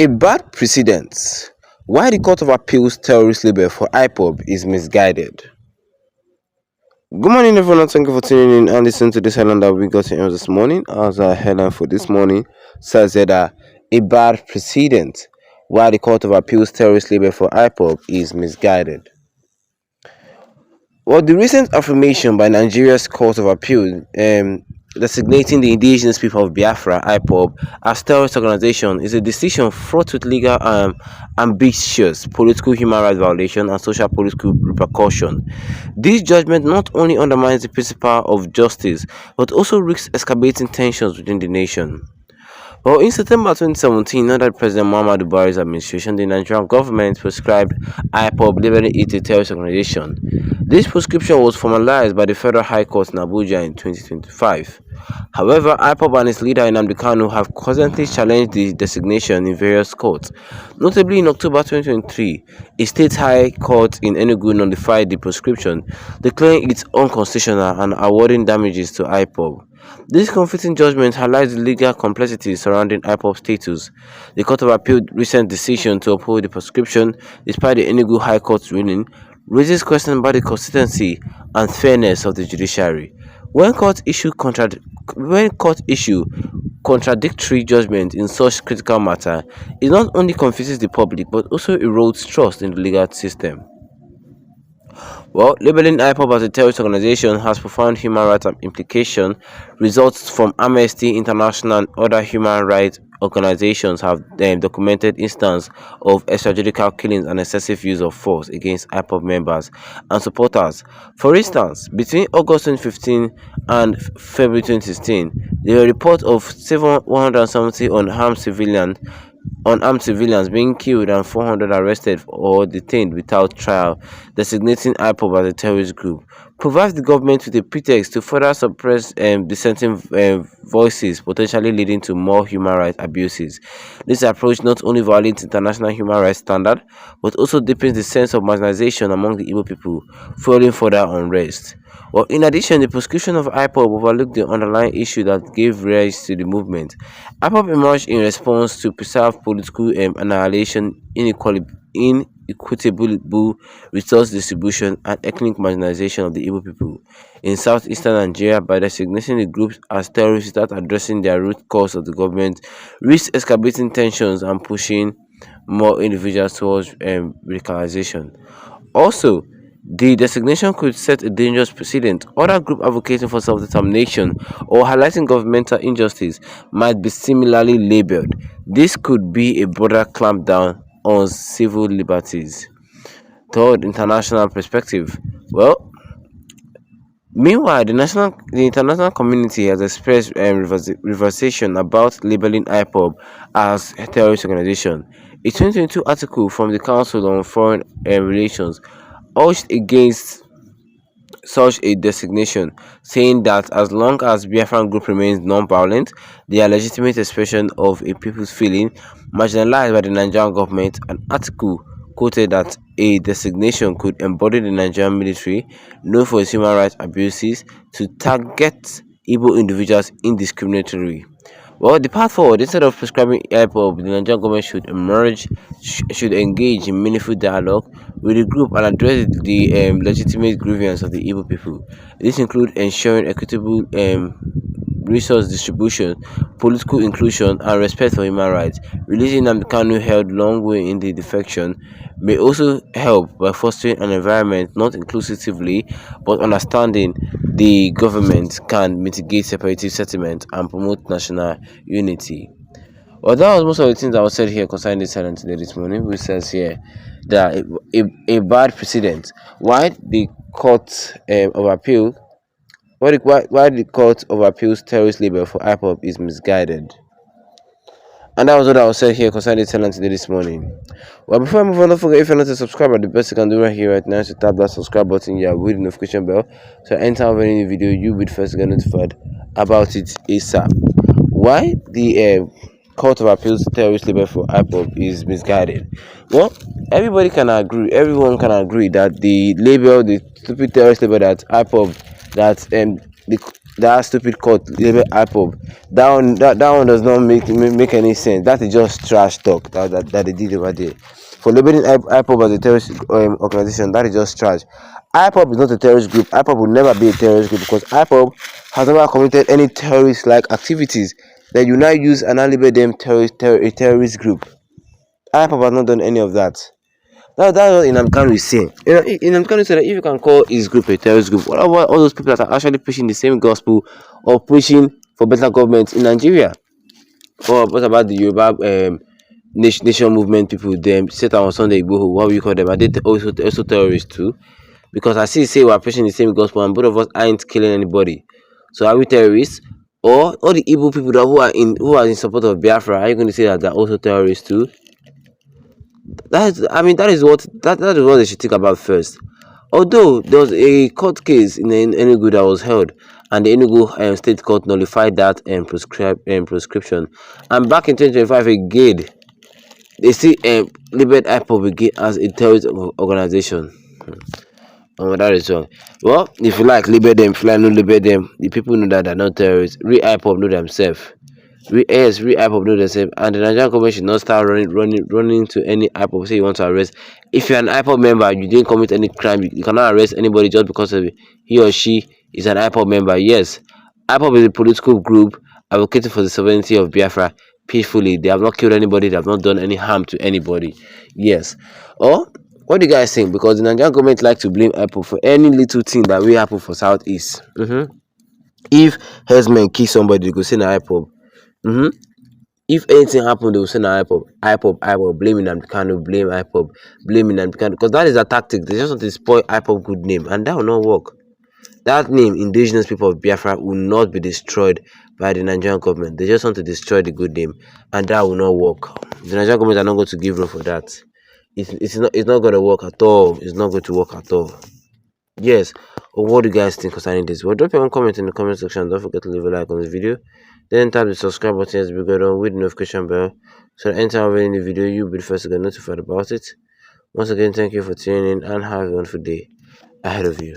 A bad precedent. Why the Court of Appeal's terrorist label for IPOB is misguided. Good morning, everyone, and thank you for tuning in and listening to this headline that we got in this morning. As our headline for this morning says that a bad precedent. Why the Court of Appeal's terrorist label for IPOB is misguided. Well, the recent affirmation by Nigeria's Court of Appeal designating the indigenous people of Biafra (IPOB) as terrorist organization is a decision fraught with legal ambitious political human rights violation and social political repercussion. This judgment not only undermines the principle of justice but also risks escalating tensions within the nation. Well, in September 2017, under President Muhammadu Buhari's administration, the Nigerian government prescribed IPOB, labeling it a terrorist organization. This prescription was formalized by the Federal High Court in Abuja in 2025. However, IPOB and its leader Nnamdi Kanu have constantly challenged the designation in various courts. Notably, in October 2023, a state high court in Enugu nullified the prescription, declaring it unconstitutional and awarding damages to IPOB. This conflicting judgment highlights the legal complexities surrounding IPOB status. The Court of Appeal recent decision to uphold the prescription, despite the Enugu High Court's ruling, raises questions about the consistency and fairness of the judiciary. When court issue contradictory judgment in such critical matter, it not only confuses the public but also erodes trust in the legal system. Well, labeling IPOB as a terrorist organization has profound human rights implications. Results from Amnesty International and other human rights organizations have documented instances of extrajudicial killings and excessive use of force against IPOB members and supporters. For instance, between August 2015 and February 2016, there were reports of 170 unarmed civilians being killed and 400 arrested or detained without trial. Designating IPOB as a terrorist group provides the government with a pretext to further suppress dissenting voices, potentially leading to more human rights abuses. This approach not only violates international human rights standards but also deepens the sense of marginalization among the Igbo people, fueling further unrest. Well, in addition, the proscription of IPOB overlooked the underlying issue that gave rise to the movement. IPOB emerged in response to perceived political annihilation, inequitable resource distribution, and ethnic marginalization of the Igbo people in southeastern Nigeria. By designating the groups as terrorists without addressing their root cause of the government, risks escalating tensions and pushing more individuals towards radicalization. Also, the designation could set a dangerous precedent. Other groups advocating for self-determination or highlighting governmental injustice might be similarly labeled. This could be a broader clampdown on civil liberties. Third, international perspective. Well, meanwhile, the international community has expressed reversation about labeling IPOB as a terrorist organization. A 2022 article from the Council on Foreign Relations urged against such a designation, saying that as long as Biafran group remains non-violent, they are legitimate expression of a people's feeling marginalized by the Nigerian government. An article quoted that a designation could embody the Nigerian military, known for its human rights abuses, to target Igbo individuals indiscriminately. Well, the path forward, instead of prescribing IPOB, the Nigerian government should engage in meaningful dialogue with the group and address the legitimate grievances of the Igbo people. This includes ensuring equitable resource distribution, political inclusion, and respect for human rights. Releasing Nnamdi Kanu, held long way in the defection, may also help by fostering an environment not inclusively but understanding the government can mitigate separatist sentiment and promote national unity. Well, that was most of the things that was said here concerning this headline today this morning, which says here that a bad precedent. Why the Court of Appeal why the Court of Appeal's terrorist label for IPOB is misguided. And that was what I was said here concerning the headline today this morning. Well, before I move on, don't forget, if you're not a subscriber, the best you can do right here right now is to tap that subscribe button here with the notification bell. So anytime of any new video, you'll be the first to get notified about it ASAP. Why the Court of Appeal's terrorist label for IPOB is misguided? Well, everyone can agree that the stupid terrorist label that IPOB, that that stupid court label IPOB. That one does not make any sense. That is just trash talk that they did over there. For labeling IPOB as a terrorist organization, that is just trash. IPOB is not a terrorist group. IPOB will never be a terrorist group because IPOB has never committed any terrorist-like activities that you now use and now label them a terrorist group. IPOB has not done any of that. That's what Nnamdi is saying. Nnamdi said that if you can call his group a terrorist group, what about all those people that are actually preaching the same gospel or pushing for better government in Nigeria? Or what about the Yoruba nation movement people? Them set on Sunday Igboho, what we call them? Are they also terrorists too? Because I see say we are preaching the same gospel and both of us aren't killing anybody. So are we terrorists? Or all the Igbo people that who are in support of Biafra, are you going to say that they're also terrorists too? That is what they should think about first. Although there was a court case in Enugu that was held, and the Enugu State Court nullified that prescription, and back in 2025 again, they still labeled IPOB again as a terrorist organization. That is wrong. Well, if you like label them, if you like not label them, the people know that they're not terrorists. Real IPOB know themselves. Real IPOB know themselves, and the Nigerian government should not start running to any IPOB say you want to arrest. If you're an IPOB member, you didn't commit any crime, you cannot arrest anybody just because of he or she is an IPOB member. Yes, IPOB is a political group advocating for the sovereignty of Biafra peacefully. They have not killed anybody, they have not done any harm to anybody. Yes. Or what do you guys think? Because the Nigerian government like to blame IPOB for any little thing that will happen for Southeast. If herdsmen kill somebody, they go say na IPOB. If anything happen, they will say na IPOB, blaming Nnamdi Kanu, blame IPOB, blaming Nnamdi Kanu, because that is a tactic. They just want to spoil IPOB good name, and that will not work. That name, indigenous people of Biafra, will not be destroyed by the Nigerian government. They just want to destroy the good name, and that will not work. The Nigerian government are not going to give room for that. It's not going to work at all. It's not going to work at all. Yes. What do you guys think concerning this? Well, drop your own comment in the comment section. Don't forget to leave a like on this video. Then tap the subscribe button as we go down with the notification bell. So that anytime we in the video, you'll be the first to get notified about it. Once again, thank you for tuning in and have a wonderful day ahead of you.